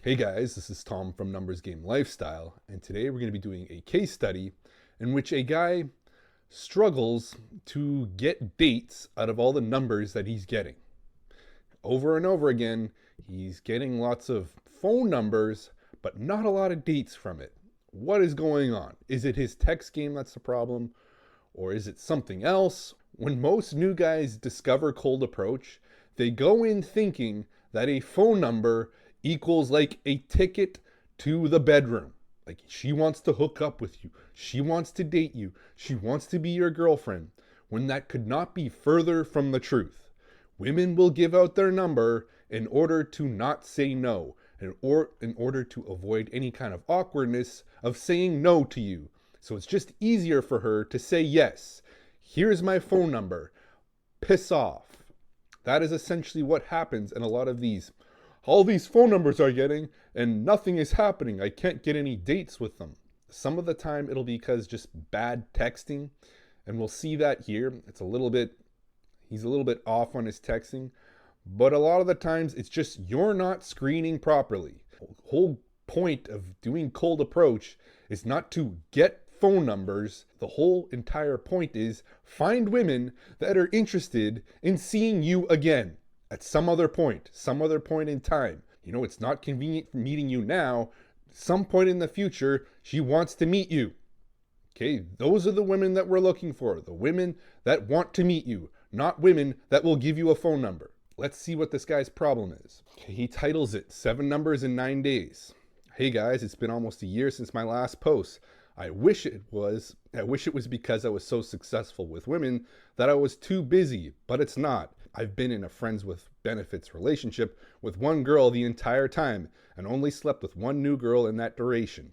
Hey guys, this is Tom from Numbers Game Lifestyle, and today we're going to be doing a case study in which a guy struggles to get dates out of all the numbers that he's getting. Over and over again, he's getting lots of phone numbers, but not a lot of dates from it. What is going on? Is it his text game that's the problem? Or is it something else? When most new guys discover cold approach, they go in thinking that a phone number equals like a ticket to the bedroom. Like she wants to hook up with you, she wants to date you, she wants to be your girlfriend, when that could not be further from the truth. Women will give out their number in order to not say no, or in order to avoid any kind of awkwardness of saying no to you. So it's just easier for her to say yes. Here's my phone number. Piss off. That is essentially what happens in a lot of these. All these phone numbers are getting and nothing is happening. I can't get any dates with them. Some of the time it'll be because just bad texting, and we'll see that here. He's a little bit off on his texting, but a lot of the times it's just you're not screening properly. The whole point of doing cold approach is not to get phone numbers. The whole entire point is find women that are interested in seeing you again at some other point in time. You know, it's not convenient for meeting you now. Some point in the future, she wants to meet you. Okay, those are the women that we're looking for. The women that want to meet you, not women that will give you a phone number. Let's see what this guy's problem is. Okay, he titles it 7 Numbers in 9 Days. Hey guys, it's been almost a year since my last post. I wish it was because I was so successful with women that I was too busy, but it's not. I've been in a friends with benefits relationship with one girl the entire time and only slept with one new girl in that duration.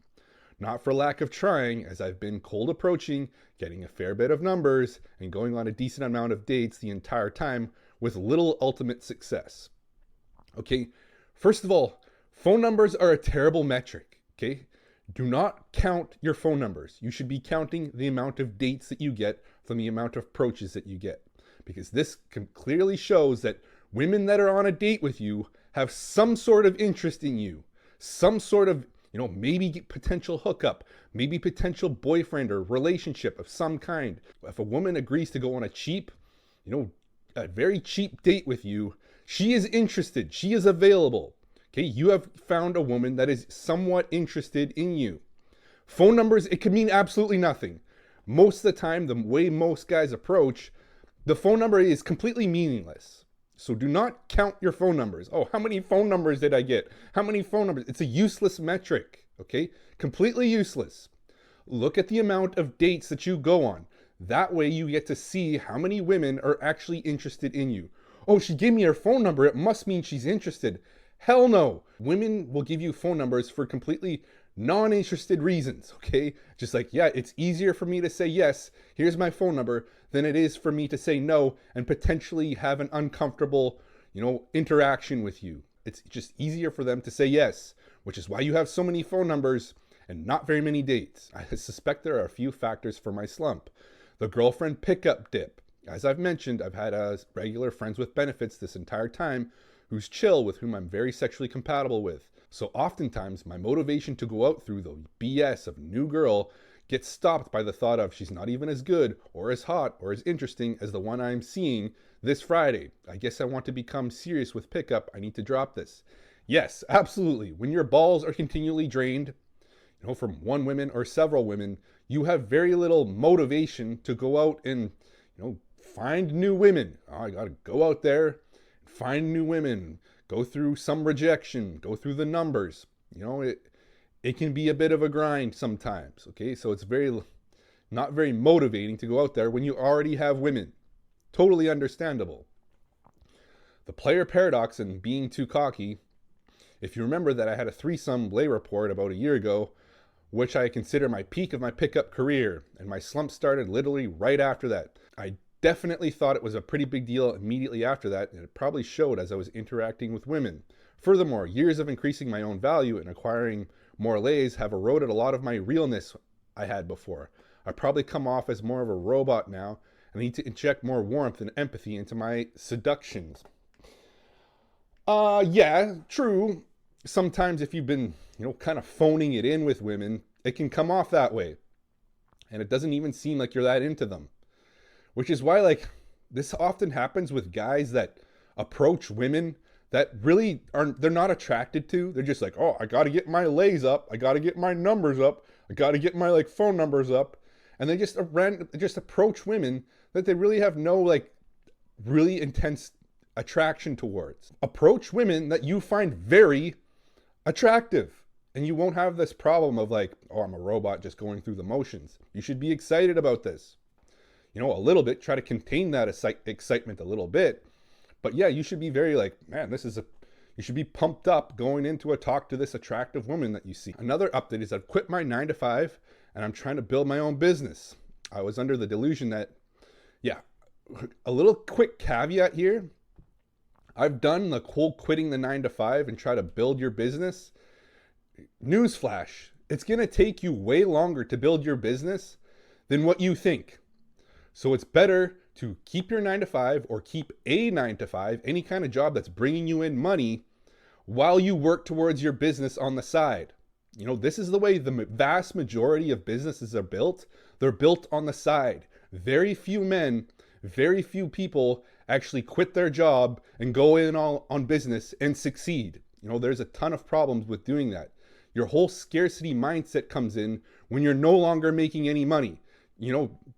Not for lack of trying, as I've been cold approaching, getting a fair bit of numbers, and going on a decent amount of dates the entire time with little ultimate success. Okay, first of all, phone numbers are a terrible metric, okay? Do not count your phone numbers. You should be counting the amount of dates that you get from the amount of approaches that you get. Because this clearly shows that women that are on a date with you have some sort of interest in you, some sort of, maybe potential hookup, maybe potential boyfriend or relationship of some kind. If a woman agrees to go on a very cheap date with you, she is interested, she is available. Okay, you have found a woman that is somewhat interested in you. Phone numbers, it could mean absolutely nothing. Most of the time, the way most guys approach, the phone number is completely meaningless. So do not count your phone numbers. Oh, how many phone numbers did I get? How many phone numbers? It's a useless metric, okay? Completely useless. Look at the amount of dates that you go on. That way you get to see how many women are actually interested in you. Oh, she gave me her phone number. It must mean she's interested. Hell no. Women will give you phone numbers for completely non-interested reasons, okay? Just like, yeah, it's easier for me to say yes, here's my phone number, than it is for me to say no and potentially have an uncomfortable, interaction with you. It's just easier for them to say yes, which is why you have so many phone numbers and not very many dates. I suspect there are a few factors for my slump. The girlfriend pickup dip. As I've mentioned, I've had regular friends with benefits this entire time who's chill, with whom I'm very sexually compatible with. So oftentimes my motivation to go out through the BS of new girl gets stopped by the thought of she's not even as good or as hot or as interesting as the one I'm seeing this Friday. I guess I want to become serious with pickup. I need to drop this. Yes, absolutely. When your balls are continually drained, from one woman or several women, you have very little motivation to go out and, find new women. Oh, I got to go out there, find new women, go through some rejection, go through the numbers. It can be a bit of a grind sometimes, okay? So it's not very motivating to go out there when you already have women. Totally understandable. The player paradox and being too cocky. If you remember that I had a threesome lay report about a year ago, which I consider my peak of my pickup career, and my slump started literally right after that. I definitely thought it was a pretty big deal immediately after that, and it probably showed as I was interacting with women. Furthermore, years of increasing my own value and acquiring more lays have eroded a lot of my realness I had before. I probably come off as more of a robot now, and need to inject more warmth and empathy into my seductions. Yeah, true. sometimes if you've been, kind of phoning it in with women, it can come off that way. And it doesn't even seem like you're that into them. Which is why, like, this often happens with guys that approach women that really aren't, they're not attracted to. They're just like, oh, I got to get my lays up. I got to get my numbers up. I got to get my, like, phone numbers up. And they just approach women that they really have no, like, really intense attraction towards. Approach women that you find very attractive. And you won't have this problem of like, oh, I'm a robot just going through the motions. You should be excited about this. A little bit, try to contain that excitement a little bit. But yeah, you should be very like, man, you should be pumped up going into a talk to this attractive woman that you see. Another update is I've quit my 9-to-5 and I'm trying to build my own business. I was under the delusion that, yeah, a little quick caveat here. I've done the whole quitting the 9-to-5 and try to build your business. Newsflash, it's going to take you way longer to build your business than what you think. So it's better to keep your 9-to-5 or keep a 9-to-5, any kind of job that's bringing you in money while you work towards your business on the side. This is the way the vast majority of businesses are built. They're built on the side. Very few men, very few people actually quit their job and go in all on business and succeed. There's a ton of problems with doing that. Your whole scarcity mindset comes in when you're no longer making any money.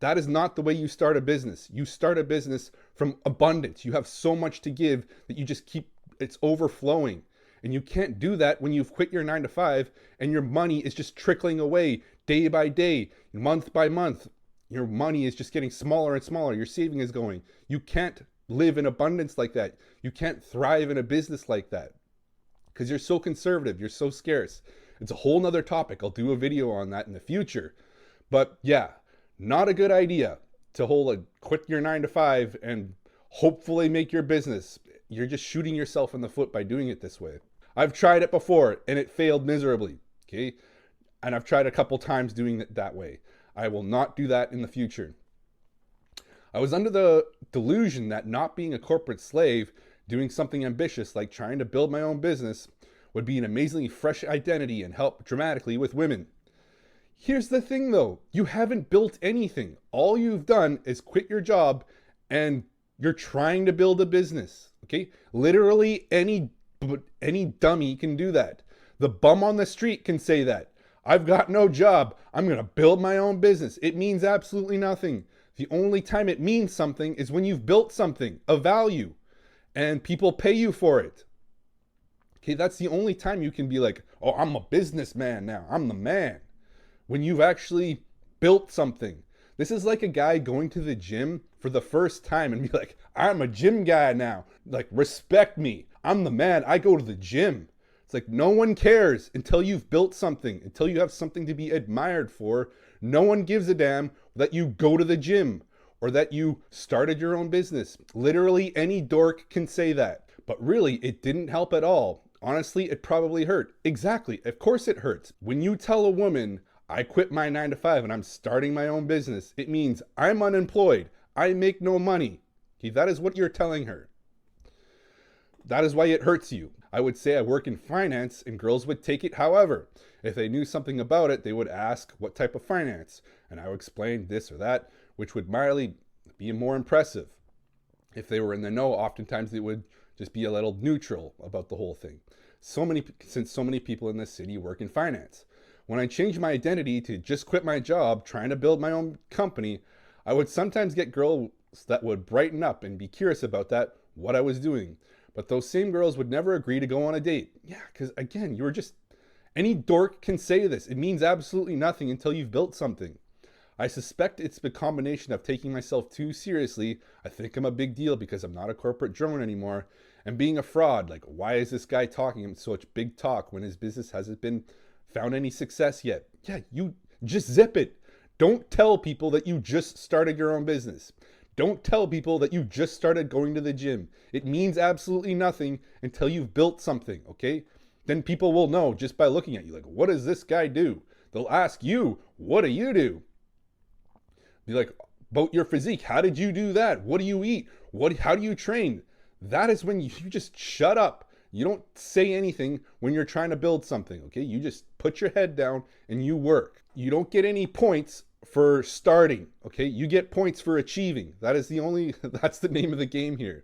That is not the way you start a business. You start a business from abundance. You have so much to give that you just it's overflowing. And you can't do that when you've quit your 9-to-5 and your money is just trickling away day by day, month by month. Your money is just getting smaller and smaller. Your saving is going. You can't live in abundance like that. You can't thrive in a business like that because you're so conservative. You're so scarce. It's a whole nother topic. I'll do a video on that in the future. But yeah, not a good idea to quit your 9-to-5 and hopefully make your business. You're just shooting yourself in the foot by doing it this way. I've tried it before and it failed miserably. Okay. And I've tried a couple times doing it that way. I will not do that in the future. I was under the delusion that not being a corporate slave, doing something ambitious like trying to build my own business, would be an amazingly fresh identity and help dramatically with women. Here's the thing though, you haven't built anything. All you've done is quit your job and you're trying to build a business, okay? Literally any dummy can do that. The bum on the street can say that. I've got no job. I'm going to build my own business. It means absolutely nothing. The only time it means something is when you've built something of value and people pay you for it. Okay, that's the only time you can be like, oh, I'm a businessman now. I'm the man. When you've actually built something. This is like a guy going to the gym for the first time and be like, I'm a gym guy now. Like, respect me. I'm the man. I go to the gym. It's like no one cares until you've built something, until you have something to be admired for. No one gives a damn that you go to the gym or that you started your own business. Literally any dork can say that. But really, it didn't help at all. Honestly, it probably hurt. Exactly. Of course it hurts. When you tell a woman, I quit my 9-to-5 and I'm starting my own business, it means I'm unemployed. I make no money. Okay, that is what you're telling her. That is why it hurts you. I would say I work in finance and girls would take it. However, if they knew something about it, they would ask what type of finance. And I would explain this or that, which would mildly be more impressive. If they were in the know, oftentimes they would just be a little neutral about the whole thing. Since so many people in this city work in finance. When I changed my identity to just quit my job, trying to build my own company, I would sometimes get girls that would brighten up and be curious about what I was doing. But those same girls would never agree to go on a date. Yeah, because again, any dork can say this. It means absolutely nothing until you've built something. I suspect it's the combination of taking myself too seriously. I think I'm a big deal because I'm not a corporate drone anymore. And being a fraud. Like, why is this guy talking such big talk when his business hasn't been found any success yet? Yeah, you just zip it. Don't tell people that you just started your own business. Don't tell people that you just started going to the gym. It means absolutely nothing until you've built something, okay? Then people will know just by looking at you. Like, what does this guy do? They'll ask you, what do you do? Be like, about your physique. How did you do that? What do you eat? How do you train? That is when you just shut up. You don't say anything when you're trying to build something, okay? You just put your head down and you work. You don't get any points for starting, okay? You get points for achieving. That's the name of the game here.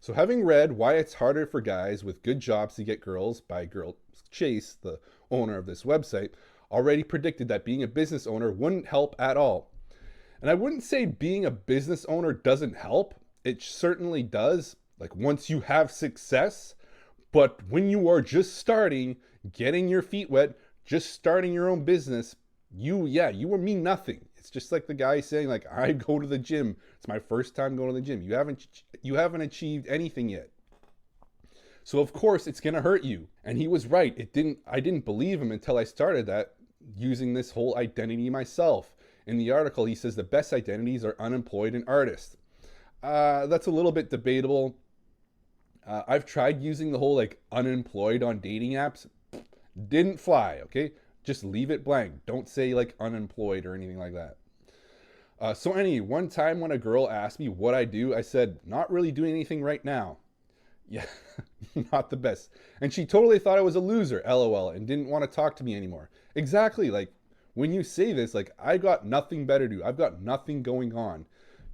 So having read Why It's Harder for Guys with Good Jobs to Get Girls by Girl Chase, the owner of this website, already predicted that being a business owner wouldn't help at all. And I wouldn't say being a business owner doesn't help. It certainly does. Like once you have success, but when you are just starting, getting your feet wet, just starting your own business, you will mean nothing. It's just like the guy saying like, I go to the gym. It's my first time going to the gym. You haven't achieved anything yet. So of course it's going to hurt you. And he was right. I didn't believe him until I started that using this whole identity myself. In the article, he says the best identities are unemployed and artist. That's a little bit debatable. I've tried using the whole like unemployed on dating apps. Didn't fly, okay? Just leave it blank. Don't say like unemployed or anything like that. One time when a girl asked me what I do, I said, not really doing anything right now. Yeah, not the best. And she totally thought I was a loser, LOL, and didn't want to talk to me anymore. Exactly, like when you say this, like I got nothing better to do. I've got nothing going on.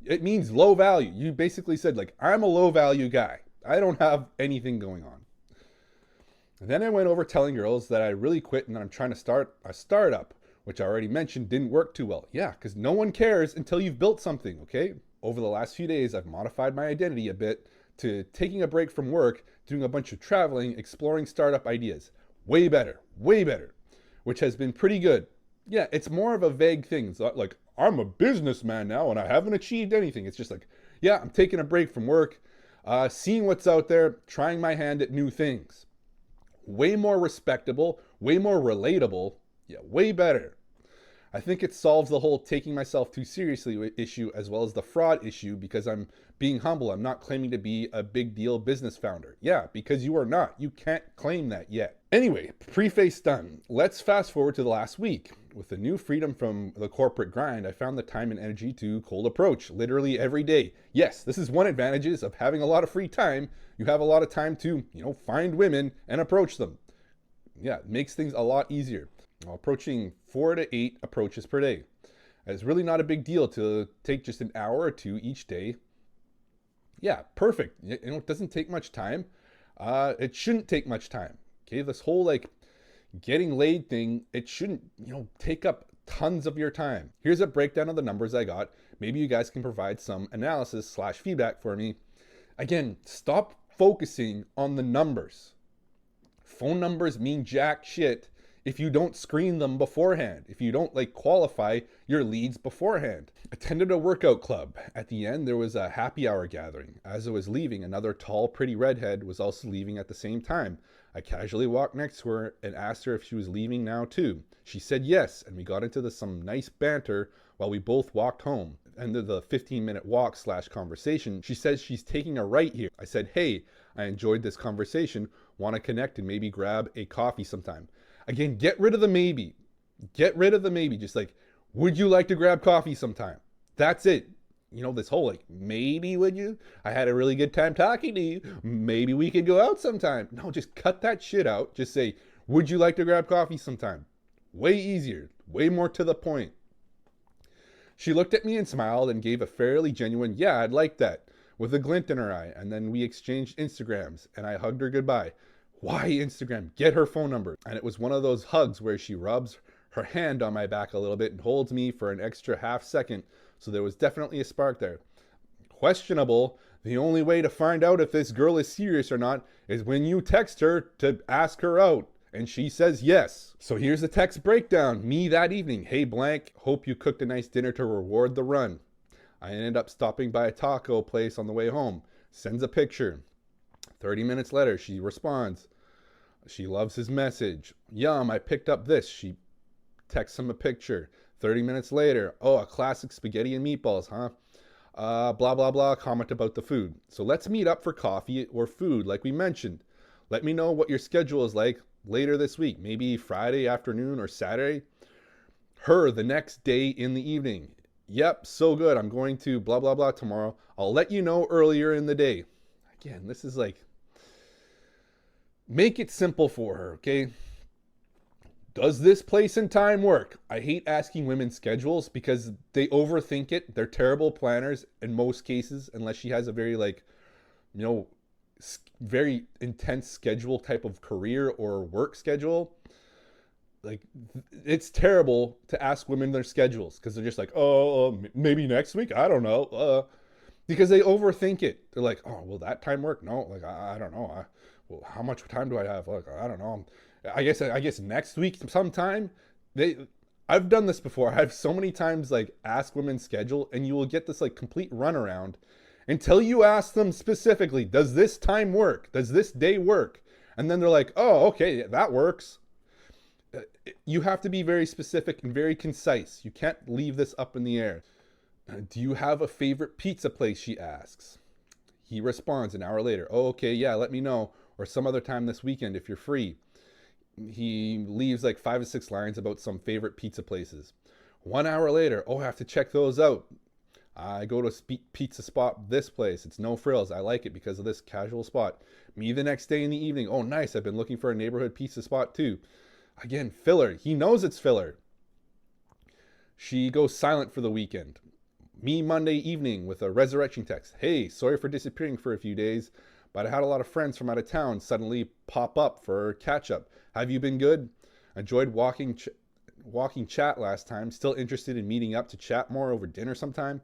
It means low value. You basically said like, I'm a low value guy. I don't have anything going on. And then I went over telling girls that I really quit and that I'm trying to start a startup, which I already mentioned didn't work too well. Yeah, because no one cares until you've built something, okay? Over the last few days, I've modified my identity a bit to taking a break from work, doing a bunch of traveling, exploring startup ideas. Way better, which has been pretty good. Yeah, it's more of a vague thing. It's not like, I'm a businessman now and I haven't achieved anything. It's just like, yeah, I'm taking a break from work, seeing what's out there, trying my hand at new things. Way more respectable, way more relatable, yeah, way better. I think it solves the whole taking myself too seriously issue as well as the fraud issue because I'm being humble. I'm not claiming to be a big deal business founder. Yeah, because you are not. You can't claim that yet. Anyway, preface done. Let's fast forward to the last week. With the new freedom from the corporate grind, I found the time and energy to cold approach literally every day. Yes, this is one advantage of having a lot of free time. You have a lot of time to, find women and approach them. Yeah, it makes things a lot easier. Approaching 4 to 8 approaches per day. It's really not a big deal to take just an hour or two each day. Yeah, perfect. It doesn't take much time. It shouldn't take much time. Okay, this whole like getting laid thing, it shouldn't, take up tons of your time. Here's a breakdown of the numbers I got. Maybe you guys can provide some analysis / feedback for me. Again, stop focusing on the numbers. Phone numbers mean jack shit if you don't screen them beforehand, if you don't qualify your leads beforehand. Attended a workout club. At the end, there was a happy hour gathering. As I was leaving, another tall, pretty redhead was also leaving at the same time. I casually walked next to her and asked her if she was leaving now too. She said yes, and we got into some nice banter while we both walked home. End of the 15-minute walk / conversation, she says she's taking a right here. I said, hey, I enjoyed this conversation. Want to connect and maybe grab a coffee sometime. Again, get rid of the maybe. Get rid of the maybe. Just would you like to grab coffee sometime? That's it. This whole maybe would you? I had a really good time talking to you. Maybe we could go out sometime. No, just cut that shit out. Just say, would you like to grab coffee sometime? Way easier. Way more to the point. She looked at me and smiled and gave a fairly genuine, yeah, I'd like that, with a glint in her eye. And then we exchanged Instagrams and I hugged her goodbye. Why Instagram? Get her phone number. And it was one of those hugs where she rubs her hand on my back a little bit and holds me for an extra half second. So there was definitely a spark there. Questionable. The only way to find out if this girl is serious or not is when you text her to ask her out. And she says yes. So here's the text breakdown. Me that evening. Hey blank, hope you cooked a nice dinner to reward the run. I ended up stopping by a taco place on the way home. Sends a picture. 30 minutes later, she responds. She loves his message. Yum, I picked up this. She texts him a picture. 30 minutes later, oh, a classic spaghetti and meatballs, huh? Blah, blah, blah, comment about the food. So let's meet up for coffee or food like we mentioned. Let me know what your schedule is like later this week, maybe Friday afternoon or Saturday. Her the next day in the evening. Yep, so good. I'm going to blah, blah, blah tomorrow. I'll let you know earlier in the day. Again, this is Make it simple for her, okay? Does this place and time work? I hate asking women's schedules because they overthink it. They're terrible planners in most cases, unless she has a very you know, very intense schedule type of career or work schedule. Like, it's terrible to ask women their schedules because they're just like, oh, maybe next week. I don't know. Because they overthink it. They're like, oh, will that time work? No, like, I don't know. Well, how much time do I have? Like, I don't know. I guess next week sometime. I've done this before. I've so many times like asked women's schedule, and you will get this like complete runaround until you ask them specifically, does this time work? Does this day work? And then they're like, oh, okay, that works. You have to be very specific and very concise. You can't leave this up in the air. Do you have a favorite pizza place? She asks. He responds an hour later. Oh, okay, yeah, let me know. Or some other time this weekend if you're free. He leaves like 5 or 6 lines about some favorite pizza places. 1 hour later, oh, I have to check those out. I go to a pizza spot, this place. It's no frills. I like it because of this casual spot. Me the next day in the evening. Oh, nice. I've been looking for a neighborhood pizza spot too. Again, filler. He knows it's filler. She goes silent for the weekend. Me Monday evening with a resurrection text. Hey, sorry for disappearing for a few days, but I had a lot of friends from out of town suddenly pop up for catch up. Have you been good? Enjoyed walking chat last time. Still interested in meeting up to chat more over dinner sometime.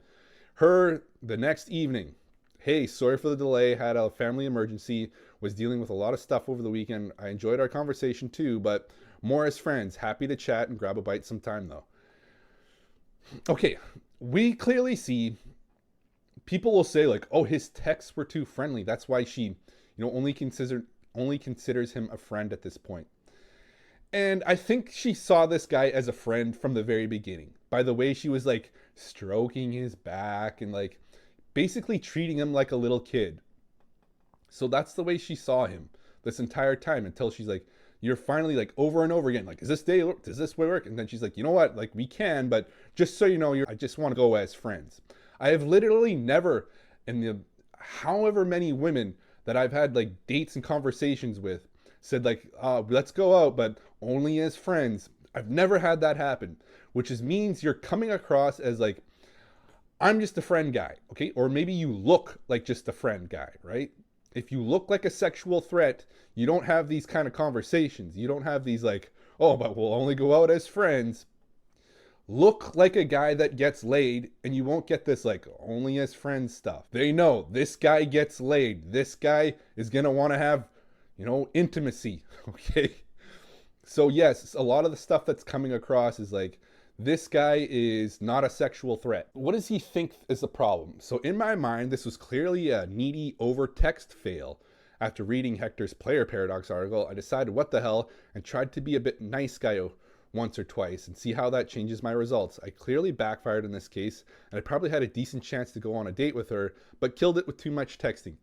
Her the next evening. Hey, sorry for the delay. Had a family emergency. Was dealing with a lot of stuff over the weekend. I enjoyed our conversation too, but more as friends. Happy to chat and grab a bite sometime though. Okay, we clearly see people will say like, oh, his texts were too friendly. That's why she, only considers him a friend at this point. And I think she saw this guy as a friend from the very beginning. By the way, she was like stroking his back and like basically treating him like a little kid. So that's the way she saw him this entire time until she's like, you're finally like over and over again. Like, does this way work? And then she's like, you know what? Like we can, but just so you know, I just want to go as friends. I have literally never, in the however many women that I've had like dates and conversations with, said like, let's go out, but only as friends. I've never had that happen, which means you're coming across as like, I'm just a friend guy, okay? Or maybe you look like just a friend guy, right? If you look like a sexual threat, you don't have these kind of conversations. You don't have these like, oh, but we'll only go out as friends. Look like a guy that gets laid, and you won't get this like only as friends stuff. They know this guy gets laid. This guy is going to want to have, intimacy, okay? So yes, a lot of the stuff that's coming across is like, this guy is not a sexual threat. What does he think is the problem? So in my mind, this was clearly a needy over text fail. After reading Hector's Player Paradox article, I decided what the hell and tried to be a bit nice guy once or twice and see how that changes my results. I clearly backfired in this case, and I probably had a decent chance to go on a date with her, but killed it with too much texting.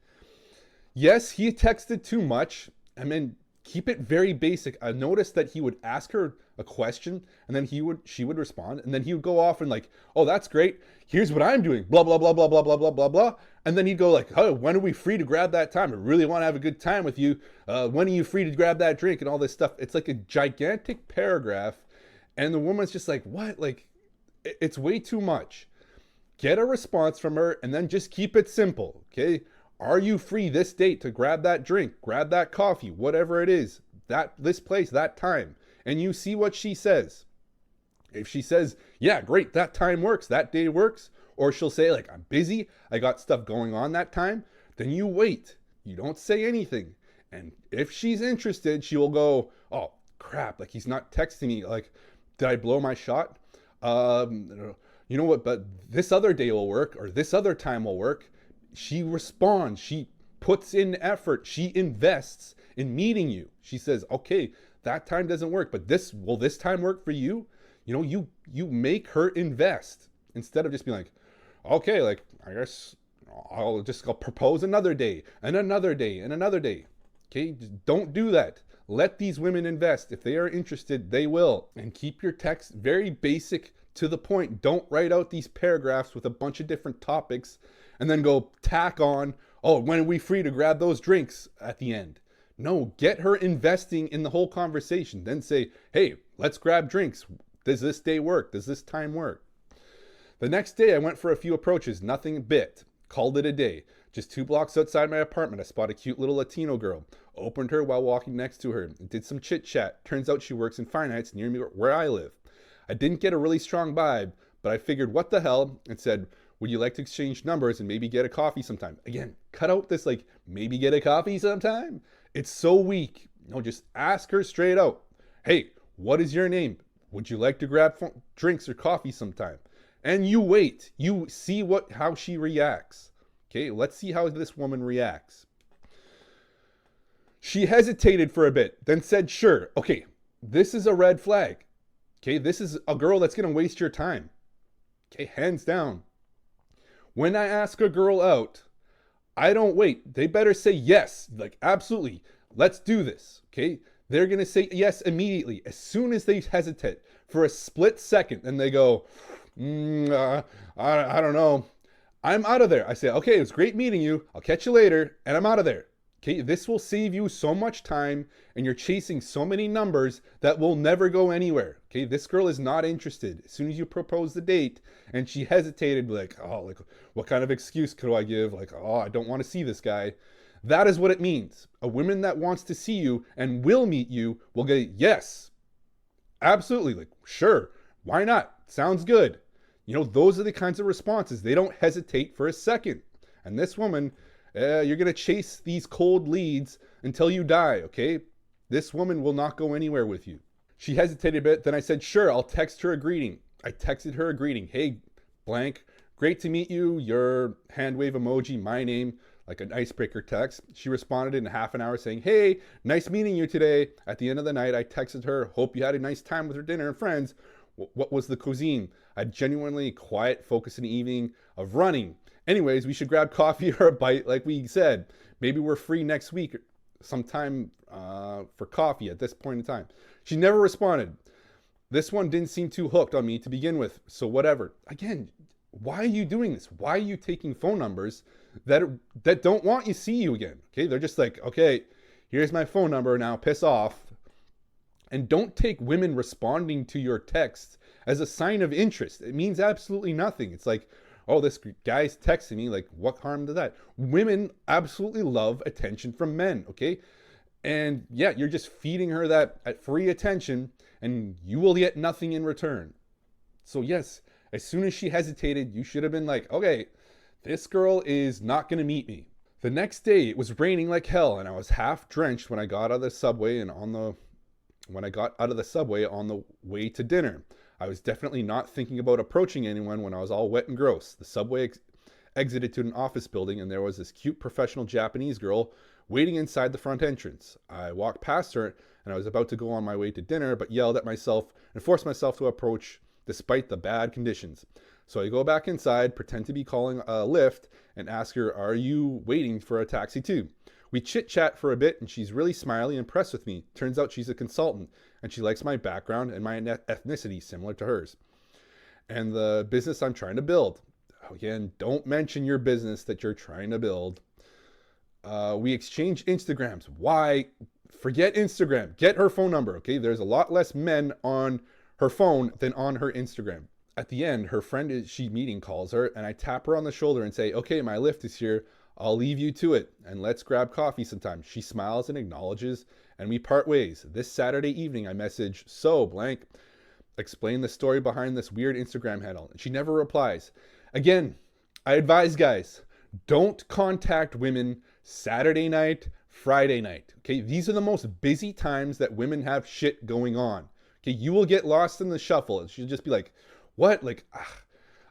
Yes, he texted too much. I mean, keep it very basic. I noticed that he would ask her a question, and then she would respond, and then he would go off and like, oh, that's great. Here's what I'm doing. Blah, blah, blah, blah, blah, blah, blah, blah, blah. And then he'd go like, oh, when are we free to grab that time? I really want to have a good time with you. When are you free to grab that drink and all this stuff? It's like a gigantic paragraph. And the woman's just like, what? Like, it's way too much. Get a response from her and then just keep it simple, okay? Are you free this date to grab that drink, grab that coffee, whatever it is, this place, that time? And you see what she says. If she says, yeah, great, that time works, that day works, or she'll say like, I'm busy, I got stuff going on that time, then you wait. You don't say anything. And if she's interested, she will go, oh, crap, like he's not texting me. Like, did I blow my shot? You know what, but this other day will work, or this other time will work. She responds, she puts in effort, she invests in meeting you. She says, okay, that time doesn't work, but will this time work for you? You make her invest instead of just being like, okay, like, I guess I'll propose another day and another day and another day. Okay, just don't do that. Let these women invest. If they are interested, they will. And keep your text very basic, to the point. Don't write out these paragraphs with a bunch of different topics and then go tack on, oh, when are we free to grab those drinks at the end? No, get her investing in the whole conversation. Then say, hey, let's grab drinks. Does this day work? Does this time work? The next day, I went for a few approaches, nothing bit. Called it a day. Just 2 blocks outside my apartment, I spot a cute little Latino girl. Opened her while walking next to her. Did some chit chat. Turns out she works in finance near me where I live. I didn't get a really strong vibe, but I figured what the hell and said, would you like to exchange numbers and maybe get a coffee sometime? Again, cut out this like, maybe get a coffee sometime. It's so weak. No, just ask her straight out. Hey, what is your name? Would you like to grab drinks or coffee sometime? And you wait. You see how she reacts. Okay, let's see how this woman reacts. She hesitated for a bit, then said, sure. Okay, this is a red flag. Okay, this is a girl that's going to waste your time. Okay, hands down. When I ask a girl out, I don't wait. They better say yes. Like, absolutely. Let's do this. Okay, they're going to say yes immediately. As soon as they hesitate for a split second and they go, I don't know. I'm out of there. I say, okay, it was great meeting you. I'll catch you later. And I'm out of there. Okay, this will save you so much time and you're chasing so many numbers that will never go anywhere. Okay, this girl is not interested. As soon as you propose the date and she hesitated, like, oh, like, what kind of excuse could I give? Like, oh, I don't want to see this guy. That is what it means. A woman that wants to see you and will meet you will get, yes, absolutely. Like, sure, why not? Sounds good. You know, those are the kinds of responses. They don't hesitate for a second. And this woman, you're going to chase these cold leads until you die, okay? This woman will not go anywhere with you. She hesitated a bit. Then I said, sure, I'll text her a greeting. I texted her a greeting. Hey, blank, great to meet you. Your hand wave emoji, my name, like an icebreaker text. She responded in half an hour saying, hey, nice meeting you today. At the end of the night, I texted her, hope you had a nice time with your dinner and friends. What was the cuisine? A genuinely quiet, focusing evening of running. Anyways, we should grab coffee or a bite like we said. Maybe we're free next week sometime for coffee at this point in time. She never responded. This one didn't seem too hooked on me to begin with, so whatever. Again, why are you doing this? Why are you taking phone numbers that don't want you to see you again? Okay, they're just like, okay, here's my phone number now, piss off. And don't take women responding to your text as a sign of interest. It means absolutely nothing. It's like, oh, this guy's texting me. Like, what harm to that? Women absolutely love attention from men, okay? And yeah, you're just feeding her that free attention and you will get nothing in return. So yes, as soon as she hesitated, you should have been like, okay, this girl is not going to meet me. The next day, it was raining like hell and I was half drenched when I got out of the subway on the way to dinner. I was definitely not thinking about approaching anyone when I was all wet and gross. The subway exited to an office building and there was this cute professional Japanese girl waiting inside the front entrance. I walked past her and I was about to go on my way to dinner, but yelled at myself and forced myself to approach despite the bad conditions. So I go back inside, pretend to be calling a Lyft and ask her, are you waiting for a taxi too? We chit-chat for a bit and she's really smiley and impressed with me. Turns out she's a consultant and she likes my background and my ethnicity similar to hers. And the business I'm trying to build. Again, don't mention your business that you're trying to build. We exchange Instagrams. Why? Forget Instagram. Get her phone number, okay? There's a lot less men on her phone than on her Instagram. At the end, her friend she meeting calls her and I tap her on the shoulder and say, okay, my Lyft is here. I'll leave you to it and let's grab coffee sometime. She smiles and acknowledges and we part ways. This Saturday evening, I message, so blank, explain the story behind this weird Instagram handle. And she never replies. Again, I advise guys, don't contact women Saturday night, Friday night. Okay, these are the most busy times that women have shit going on. Okay, you will get lost in the shuffle and she'll just be like, what? Like,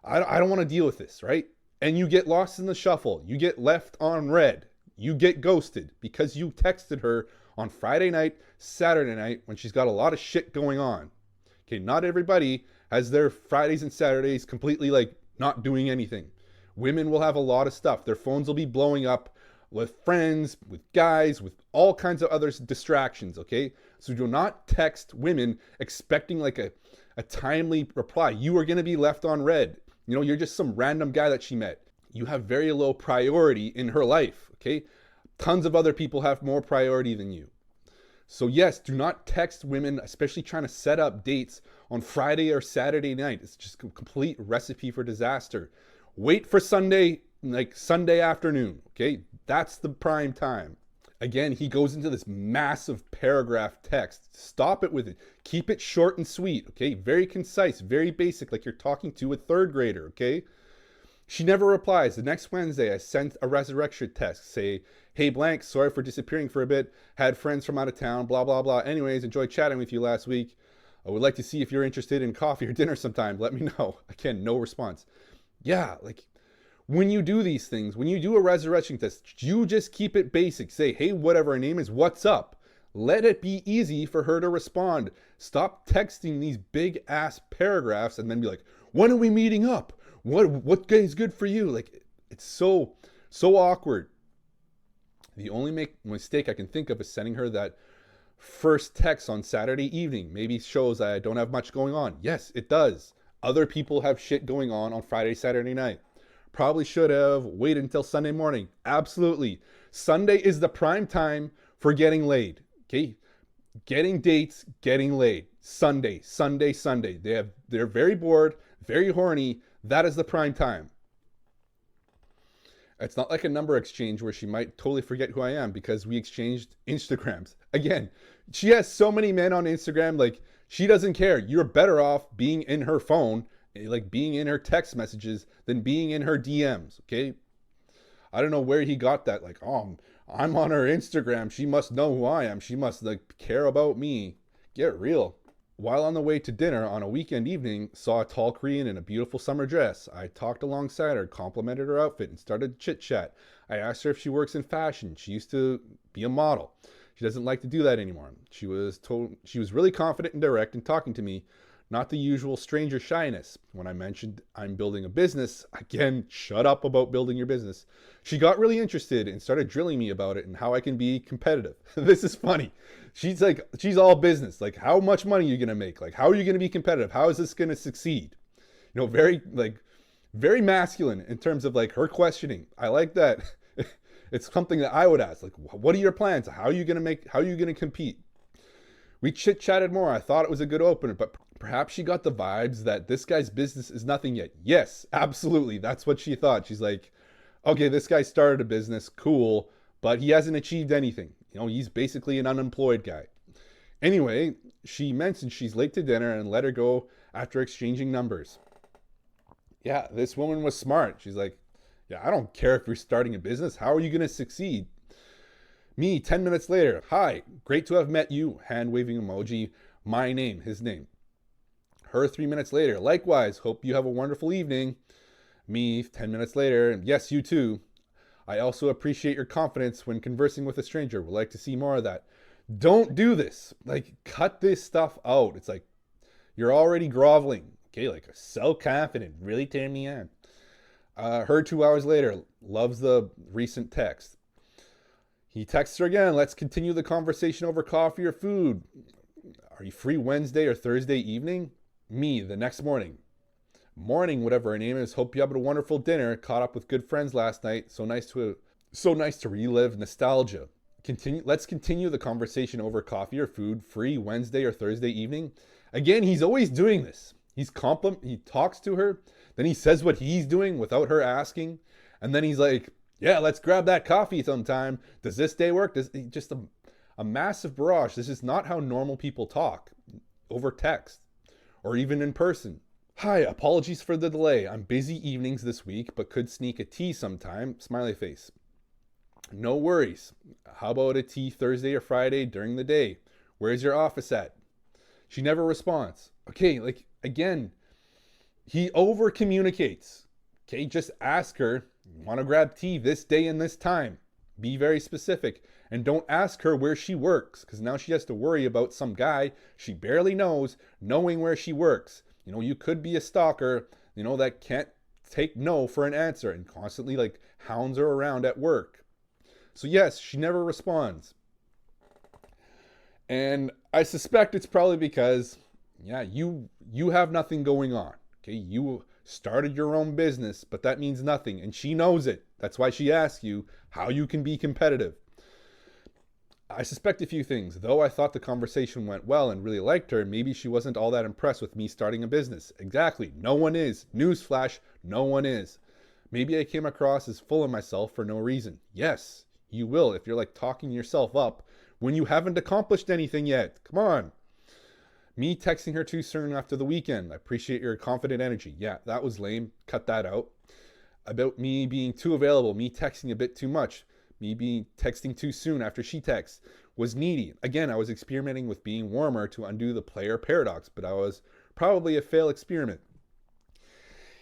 I don't want to deal with this, right? And you get lost in the shuffle. You get left on red. You get ghosted because you texted her on Friday night, Saturday night when she's got a lot of shit going on. Okay, not everybody has their Fridays and Saturdays completely like not doing anything. Women will have a lot of stuff. Their phones will be blowing up with friends, with guys, with all kinds of other distractions, okay? So do not text women expecting like a timely reply. You are going to be left on red. You know, you're just some random guy that she met. You have very low priority in her life, okay? Tons of other people have more priority than you. So yes, do not text women, especially trying to set up dates on Friday or Saturday night. It's just a complete recipe for disaster. Wait for Sunday, like Sunday afternoon, okay? That's the prime time. Again, he goes into this massive paragraph text. Stop it with it. Keep it short and sweet, okay? Very concise, very basic, like you're talking to a third grader, okay? She never replies. The next Wednesday, I sent a resurrection text. Say, hey, blank, sorry for disappearing for a bit. Had friends from out of town, blah, blah, blah. Anyways, enjoyed chatting with you last week. I would like to see if you're interested in coffee or dinner sometime. Let me know. Again, no response. Yeah, like when you do these things, when you do a resurrection test, you just keep it basic. Say, hey, whatever her name is, what's up? Let it be easy for her to respond. Stop texting these big ass paragraphs and then be like, when are we meeting up? What is good for you? Like, it's so awkward. The only mistake I can think of is sending her that first text on Saturday evening. Maybe shows I don't have much going on. Yes, it does. Other people have shit going on Friday, Saturday night. Probably should have waited until Sunday morning. Absolutely. Sunday is the prime time for getting laid. Okay? Getting dates, getting laid. Sunday. They're very bored, very horny. That is the prime time. It's not like a number exchange where she might totally forget who I am because we exchanged Instagrams. Again, she has so many men on Instagram, like she doesn't care. You're better off being in her phone, like being in her text messages than being in her DMs, okay? I don't know where he got that, like, oh, I'm on her Instagram. She must know who I am. She must like care about me. Get real. While on the way to dinner on a weekend evening, saw a tall Korean in a beautiful summer dress. I talked alongside her, complimented her outfit, and started chit-chat. I asked her if she works in fashion. She used to be a model. She doesn't like to do that anymore. She was really confident and direct in talking to me, not the usual stranger shyness. When I mentioned I'm building a business, again, shut up about building your business. She got really interested and started drilling me about it and how I can be competitive. This is funny. She's all business. Like, how much money are you going to make? Like, how are you going to be competitive? How is this going to succeed? You know, very masculine in terms of like her questioning. I like that. It's something that I would ask. Like, what are your plans? How are you going to compete? We chit-chatted more. I thought it was a good opener, but perhaps she got the vibes that this guy's business is nothing yet. Yes, absolutely. That's what she thought. She's like, okay, this guy started a business, cool, but he hasn't achieved anything. You know, he's basically an unemployed guy. Anyway, she mentioned she's late to dinner and let her go after exchanging numbers. Yeah, this woman was smart. She's like, yeah, I don't care if you're starting a business. How are you going to succeed? Me, 10 minutes later. Hi, great to have met you. Hand waving emoji. My name, his name. Her 3 minutes later. Likewise, hope you have a wonderful evening. Me, 10 minutes later. Yes, you too. I also appreciate your confidence when conversing with a stranger. Would like to see more of that. Don't do this. Like, cut this stuff out. It's like, you're already groveling. Okay, like, so confident. Really turn me on. Her 2 hours later. Loves the recent text. He texts her again. Let's continue the conversation over coffee or food. Are you free Wednesday or Thursday evening? Me, the next morning. Morning, whatever her name is. Hope you had a wonderful dinner. Caught up with good friends last night. So nice to relive nostalgia. Let's continue the conversation over coffee or food. Free Wednesday or Thursday evening. Again, he's always doing this. He talks to her. Then he says what he's doing without her asking. And then he's like, yeah, let's grab that coffee sometime. Does this day work? Just a massive barrage. This is not how normal people talk over text or even in person. Hi, apologies for the delay. I'm busy evenings this week, but could sneak a tea sometime. Smiley face. No worries. How about a tea Thursday or Friday during the day? Where's your office at? She never responds. Okay, like, again, he over communicates. Okay, just ask her, want to grab tea this day and this time. Be very specific. And don't ask her where she works, because now she has to worry about some guy she barely knows knowing where she works. You know, you could be a stalker, you know, that can't take no for an answer and constantly like hounds her around at work. So yes, she never responds. And I suspect it's probably because, yeah, you have nothing going on. Okay, you started your own business, but that means nothing. And she knows it. That's why she asks you how you can be competitive. I suspect a few things. Though I thought the conversation went well and really liked her, maybe she wasn't all that impressed with me starting a business. Exactly. No one is. Newsflash, no one is. Maybe I came across as full of myself for no reason. Yes, you will if you're like talking yourself up when you haven't accomplished anything yet. Come on. Me texting her too soon after the weekend. I appreciate your confident energy. Yeah, that was lame. Cut that out. About me being too available, me texting a bit too much, me being texting too soon after she texts, was needy. Again, I was experimenting with being warmer to undo the player paradox, but I was probably a failed experiment.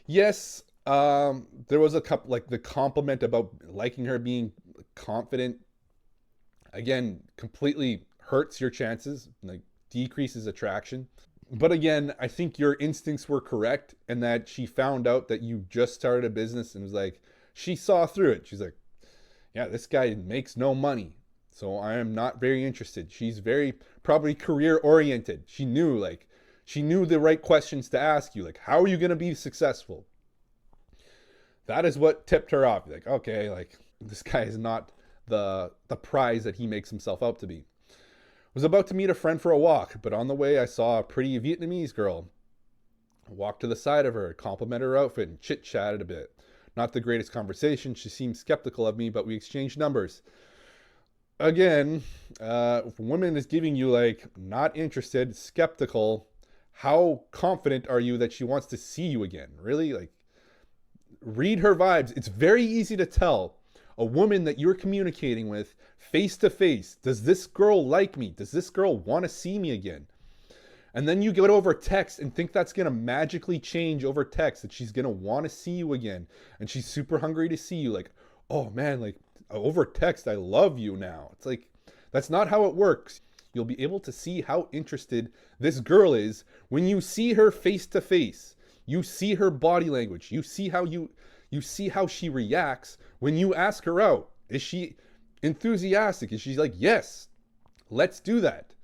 Yes, there was a couple, like the compliment about liking her being confident. Again, completely hurts your chances, like decreases attraction. But again, I think your instincts were correct, and that she found out that you just started a business and was like, she saw through it. She's like, yeah, this guy makes no money, so I am not very interested. She's very probably career oriented. She knew the right questions to ask you, like, how are you going to be successful? That is what tipped her off. Like, okay, like this guy is not the prize that he makes himself out to be. Was about to meet a friend for a walk, but on the way I saw a pretty Vietnamese girl. I walked to the side of her, complimented her outfit, and chit-chatted a bit. Not the greatest conversation. She seemed skeptical of me, but we exchanged numbers. Again, if a woman is giving you like not interested, skeptical, how confident are you that she wants to see you again? Really? Like, read her vibes. It's very easy to tell a woman that you're communicating with face to face. Does this girl like me? Does this girl want to see me again? And then you get over text and think that's going to magically change over text, that she's going to want to see you again. And she's super hungry to see you. Like, oh man, like over text, I love you now. It's like, that's not how it works. You'll be able to see how interested this girl is when you see her face to face. You see her body language. You see how she reacts when you ask her out. Is she enthusiastic? Is she like, yes, let's do that?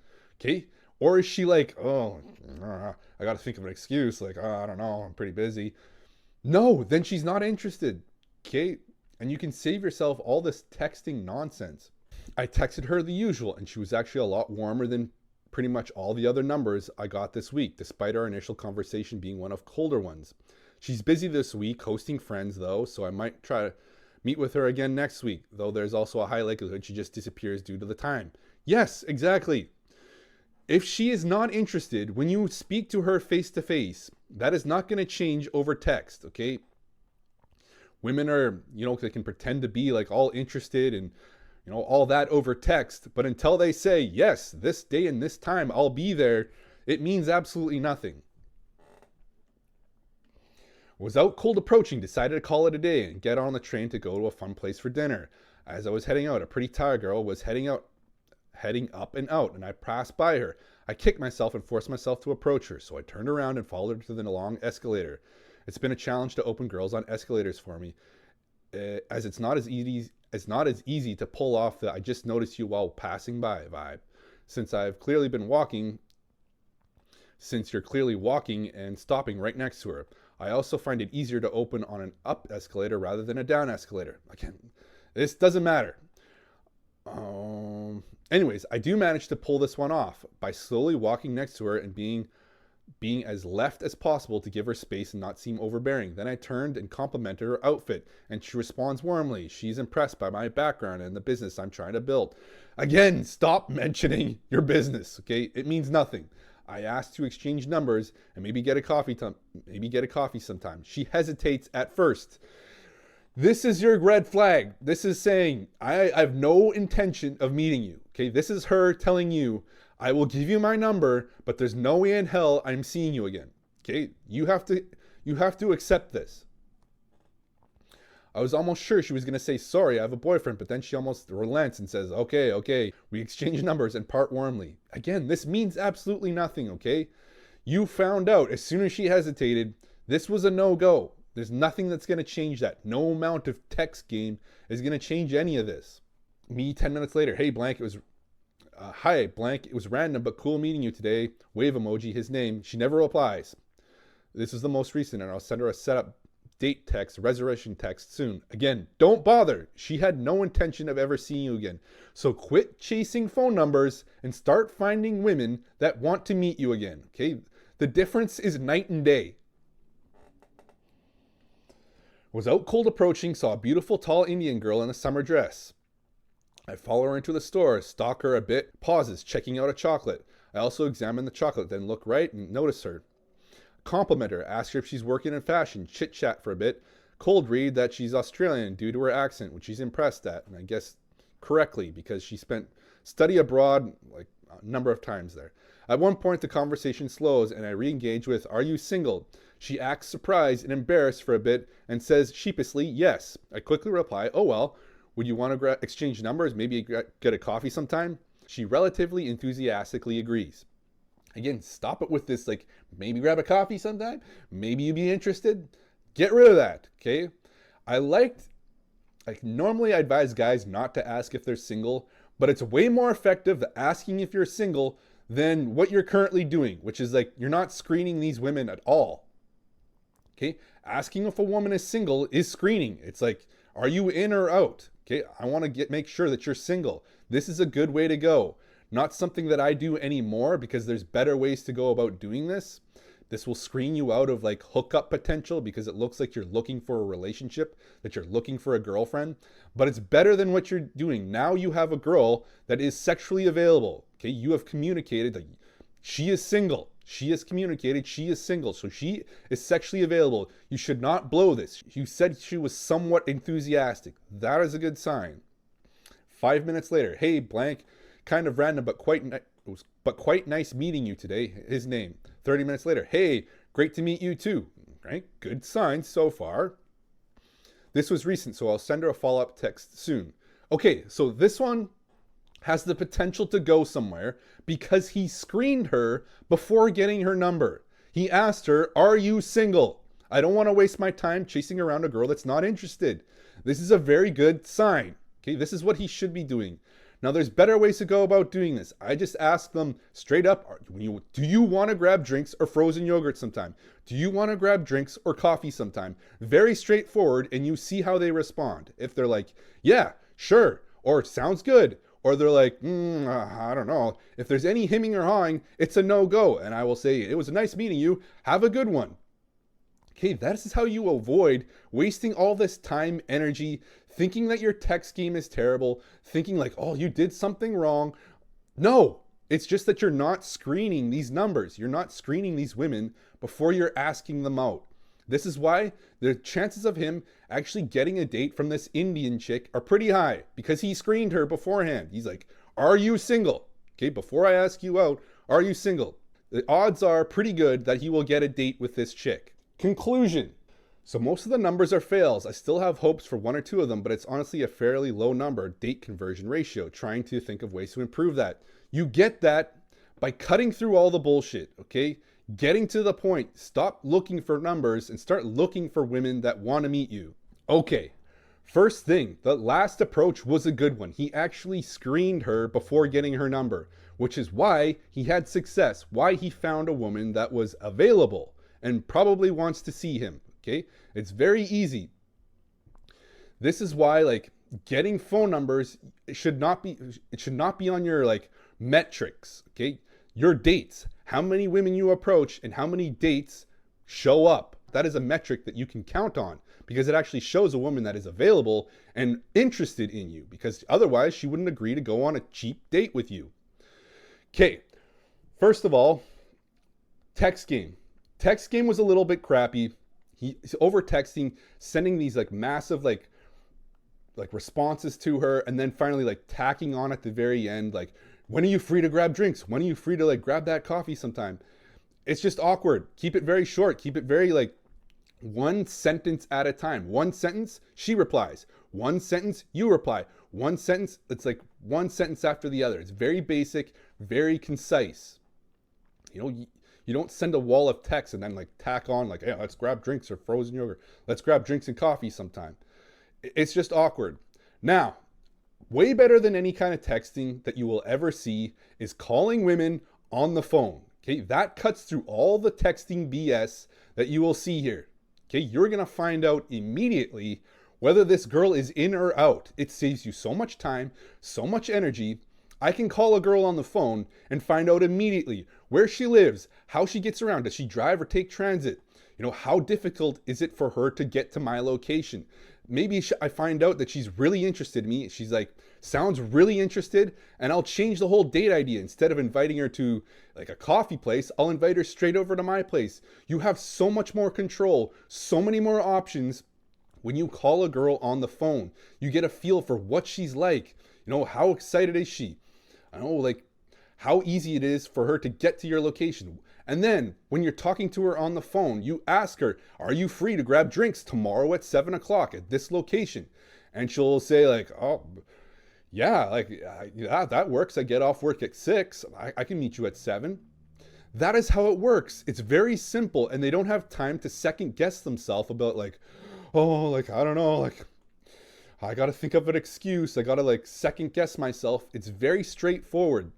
Okay. Or is she like, oh, I got to think of an excuse. Like, oh, I don't know, I'm pretty busy. No, then she's not interested. Okay. And you can save yourself all this texting nonsense. I texted her the usual, and she was actually a lot warmer than pretty much all the other numbers I got this week, despite our initial conversation being one of colder ones. She's busy this week hosting friends, though, so I might try to meet with her again next week, though there's also a high likelihood she just disappears due to the time. Yes, exactly. If she is not interested, when you speak to her face to face, that is not going to change over text, okay? Women are, they can pretend to be like all interested and, all that over text, but until they say, yes, this day and this time I'll be there, it means absolutely nothing. Was out cold approaching, decided to call it a day and get on the train to go to a fun place for dinner. As I was heading out, a pretty tired girl was heading up and out, and I passed by her. I kicked myself and forced myself to approach her, so I turned around and followed her to the long escalator. It's been a challenge to open girls on escalators for me, as it's not as easy to pull off the "I just noticed you while passing by" vibe, since you're clearly walking and stopping right next to her. I also find it easier to open on an up escalator rather than a down escalator. Again, this doesn't matter. Anyways, I do manage to pull this one off by slowly walking next to her and being as left as possible to give her space and not seem overbearing. Then I turned and complimented her outfit, and she responds warmly. She's impressed by my background and the business I'm trying to build. Again, stop mentioning your business, okay? It means nothing. I asked to exchange numbers and maybe get a coffee sometime. She hesitates at first. This is your red flag. This is saying, I have no intention of meeting you. Okay, this is her telling you, I will give you my number, but there's no way in hell I'm seeing you again. Okay, you have to accept this. I was almost sure she was going to say, sorry, I have a boyfriend, but then she almost relents and says, okay. We exchange numbers and part warmly. Again, this means absolutely nothing, okay? You found out as soon as she hesitated, this was a no-go. There's nothing that's going to change that. No amount of text game is going to change any of this. Me 10 minutes later, hey, blank, hi, blank, it was random but cool meeting you today. Wave emoji, his name. She never replies. This is the most recent, and I'll send her a setup date text, reservation text soon. Again, don't bother. She had no intention of ever seeing you again. So quit chasing phone numbers and start finding women that want to meet you again. Okay? The difference is night and day. Was out cold approaching, saw a beautiful tall Indian girl in a summer dress. I follow her into the store, stalk her a bit, pauses, checking out a chocolate. I also examine the chocolate, then look right and notice her. Compliment her, ask her if she's working in fashion, chit chat for a bit, cold read that she's Australian due to her accent, which she's impressed at, and I guess correctly because she spent study abroad like a number of times there. At one point the conversation slows and I re-engage with, "Are you single?" She acts surprised and embarrassed for a bit and says sheepishly, "Yes." I quickly reply, "Oh well, would you want to exchange numbers, maybe get a coffee sometime?" She relatively enthusiastically agrees. Again, stop it with this, like, maybe grab a coffee sometime, maybe you'd be interested. Get rid of that, okay? Normally I advise guys not to ask if they're single, but it's way more effective asking if you're single than what you're currently doing, which is like, you're not screening these women at all, okay? Asking if a woman is single is screening. It's like, are you in or out? Okay, I want to make sure that you're single. This is a good way to go. Not something that I do anymore because there's better ways to go about doing this. This will screen you out of like hookup potential because it looks like you're looking for a relationship, that you're looking for a girlfriend. But it's better than what you're doing. Now you have a girl that is sexually available. Okay, you have communicated that she is single. She has communicated she is single, so she is sexually available. You should not blow this. You said she was somewhat enthusiastic. That is a good sign. 5 minutes later, "Hey, blank, kind of random, but quite nice meeting you today." His name. 30 minutes later, "Hey, great to meet you too." Right? Good signs so far. This was recent, so I'll send her a follow-up text soon. Okay, so this one has the potential to go somewhere because he screened her before getting her number. He asked her, "Are you single?" I don't want to waste my time chasing around a girl that's not interested. This is a very good sign. Okay, this is what he should be doing. Now, there's better ways to go about doing this. I just ask them straight up, do you want to grab drinks or frozen yogurt sometime? Do you want to grab drinks or coffee sometime? Very straightforward, and you see how they respond. If they're like, "Yeah, sure," or "sounds good," or they're like, "I don't know." If there's any hemming or hawing, it's a no-go, and I will say, "It was nice meeting you. Have a good one." Okay, that is how you avoid wasting all this time, energy, thinking that your text game is terrible, thinking like, "Oh, you did something wrong." No, it's just that you're not screening these numbers. You're not screening these women before you're asking them out. This is why the chances of him actually getting a date from this Indian chick are pretty high because he screened her beforehand. He's like, "Are you single?" Okay, before I ask you out, "Are you single?" The odds are pretty good that he will get a date with this chick. Conclusion. So most of the numbers are fails. I still have hopes for one or two of them, but it's honestly a fairly low number date conversion ratio, trying to think of ways to improve that. You get that by cutting through all the bullshit, okay? Getting to the point. Stop looking for numbers and start looking for women that want to meet you. Okay, first thing, the last approach was a good one. He actually screened her before getting her number, which is why he had success, why he found a woman that was available and probably wants to see him. Okay, it's very easy. This is why, like, getting phone numbers, it should not be on your like metrics. Okay, your dates, how many women you approach and how many dates show up. That is a metric that you can count on because it actually shows a woman that is available and interested in you, because otherwise she wouldn't agree to go on a cheap date with you. Okay, first of all, text game. Text game was a little bit crappy. He's over texting, sending these like massive like responses to her, and then finally like tacking on at the very end, like, "When are you free to grab drinks? When are you free to like grab that coffee sometime?" It's just awkward. Keep it very short. Keep it very like one sentence at a time. One sentence, she replies. One sentence, you reply. One sentence, it's like one sentence after the other. It's very basic, very concise. You know, you don't send a wall of text and then like tack on like, "Hey, let's grab drinks or frozen yogurt. Let's grab drinks and coffee sometime." It's just awkward. Now, way better than any kind of texting that you will ever see is calling women on the phone. Okay, that cuts through all the texting BS that you will see here. Okay, you're gonna find out immediately whether this girl is in or out. It saves you so much time, so much energy. I can call a girl on the phone and find out immediately where she lives, how she gets around. Does she drive or take transit? How difficult is it for her to get to my location? Maybe I find out that she's really interested in me. She's like, sounds really interested, and I'll change the whole date idea. Instead of inviting her to like a coffee place, I'll invite her straight over to my place. You have so much more control, so many more options when you call a girl on the phone. You get a feel for what she's like. How excited is she? I know, like, how easy it is for her to get to your location. And then when you're talking to her on the phone, you ask her, are you free to grab drinks tomorrow at 7 o'clock at this location? And she'll say like, oh, yeah, like, yeah, that works. I get off work at 6. I can meet you at 7. That is how it works. It's very simple, and they don't have time to second guess themselves about like, oh, like, I don't know, like, I got to think of an excuse. I got to like second guess myself. It's very straightforward.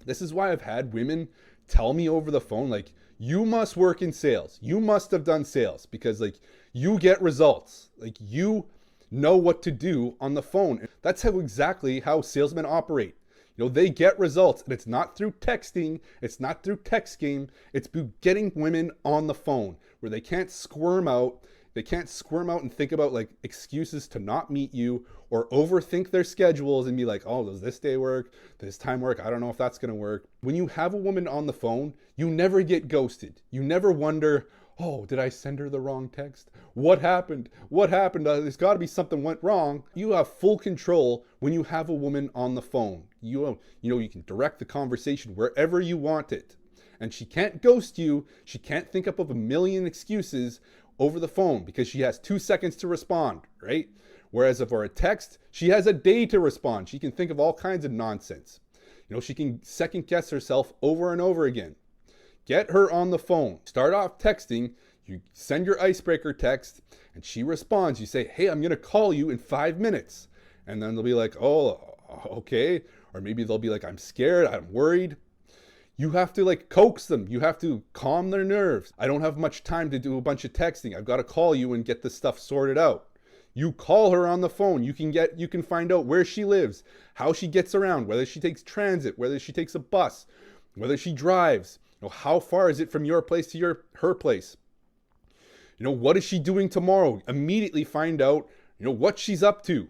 This is why I've had women tell me over the phone, like, you must work in sales. You must have done sales because like you get results. Like you know what to do on the phone. That's exactly how salesmen operate. They get results, and it's not through texting. It's not through text game. It's getting women on the phone where they can't squirm out. They can't squirm out and think about like excuses to not meet you or overthink their schedules and be like, oh, does this day work? This time work? I don't know if that's going to work. When you have a woman on the phone, you never get ghosted. You never wonder, oh, did I send her the wrong text? What happened? What happened? There's got to be something went wrong. You have full control when you have a woman on the phone. You can direct the conversation wherever you want it. And she can't ghost you. She can't think up of a million excuses over the phone because she has 2 seconds to respond, right? Whereas for a text, she has a day to respond. She can think of all kinds of nonsense. She can second guess herself over and over again. Get her on the phone. Start off texting. You send your icebreaker text and she responds. You say, hey, I'm going to call you in 5 minutes. And then they'll be like, oh, okay. Or maybe they'll be like, I'm scared. I'm worried. You have to like coax them. You have to calm their nerves. I don't have much time to do a bunch of texting. I've got to call you and get this stuff sorted out. You call her on the phone. You can find out where she lives, how she gets around, whether she takes transit, whether she takes a bus, whether she drives. How far is it from your place to her place? What is she doing tomorrow? Immediately find out, what she's up to.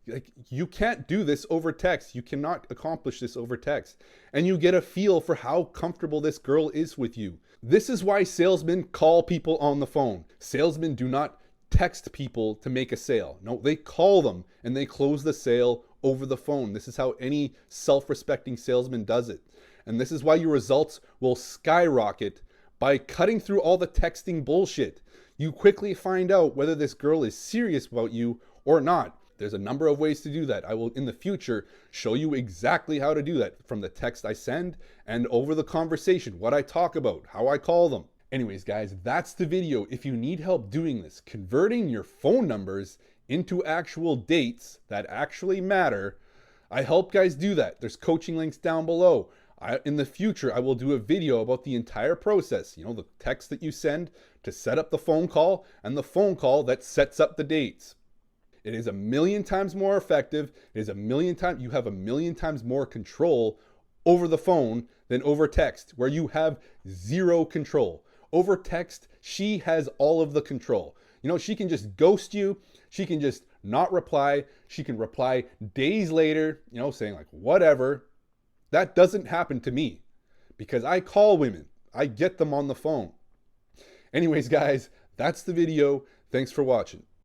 Like, you can't do this over text. You cannot accomplish this over text. And you get a feel for how comfortable this girl is with you. This is why salesmen call people on the phone. Salesmen do not text people to make a sale. No, they call them and they close the sale over the phone. This is how any self-respecting salesman does it. And this is why your results will skyrocket by cutting through all the texting bullshit. You quickly find out whether this girl is serious about you or not. There's a number of ways to do that. I will, in the future, show you exactly how to do that from the text I send and over the conversation, what I talk about, how I call them. Anyways, guys, that's the video. If you need help doing this, converting your phone numbers into actual dates that actually matter, I help guys do that. There's coaching links down below. In the future, I will do a video about the entire process. The text that you send to set up the phone call and the phone call that sets up the dates. It is 1,000,000 times more effective. It is 1,000,000 times, you have 1,000,000 times more control over the phone than over text, where you have zero control. Over text, she has all of the control. She can just ghost you. She can just not reply. She can reply days later, saying like, whatever. That doesn't happen to me because I call women. I get them on the phone. Anyways, guys, that's the video. Thanks for watching.